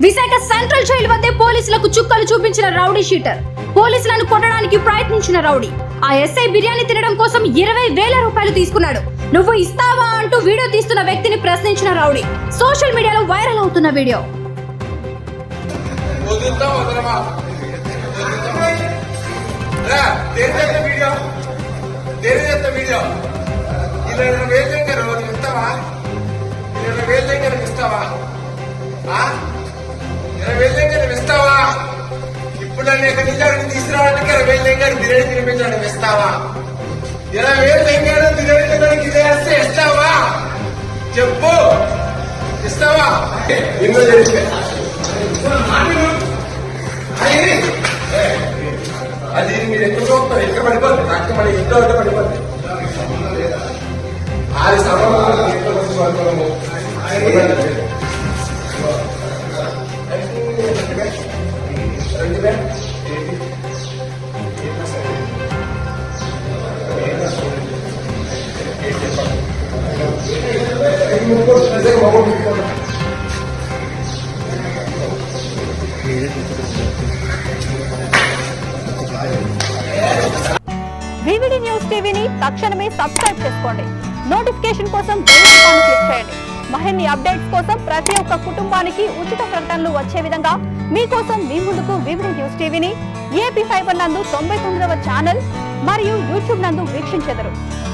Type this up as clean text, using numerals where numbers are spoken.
Visakha central jail వద్దే పోలీసులకు చుక్కలు చూపించిన రౌడీ షీటర్. పోలీసులను కొట్టడానికి ప్రయత్నించిన రౌడీ ఆ ఎస్ఐ బిర్యానీ తినడం కోసం 20,000 రూపాయలు తీసుకున్నాడు. నువ్వు ఇస్తావా అంటూ వీడియో తీస్తున్న వ్యక్తిని ప్రశ్నించిన రౌడీ. సోషల్ మీడియాలో వైరల్ అవుతున్న వీడియో. ఇప్పుడు అనేక నిజాన్ని తీసుకురావడానికి 20,000 బిర్యానీ తినిపించడం ఇస్తావా? 20,000 బిర్యానీ తినడానికి ఇదే వస్తే ఇస్తావా? చెప్పు, ఇస్తావా? ఎన్నో తెలిస్తే అది మీరు ఎక్కడ చూస్తారు, ఎక్కడ పడిపోతుంది, అక్కడ మన ఇంట్లో అంటే పడిపోతుంది. అది సమయంలో వివిడి న్యూస్ టీవీని తక్షణమే సబ్స్క్రైబ్ చేసుకోండి. నోటిఫికేషన్ కోసం బెల్ ఐకాన్ క్లిక్ చేయండి. మరిన్ని అప్డేట్స్ కోసం ప్రతి ఒక్క కుటుంబానికి ఉచిత ప్రకటనలు వచ్చే విధంగా మీకోసం మీ ముందుకు వివిడి న్యూస్ టీవీని ఏపీ ఫైబర్ నందు 99వ ఛానల్ మరియు యూట్యూబ్ నందు వీక్షించెదరు.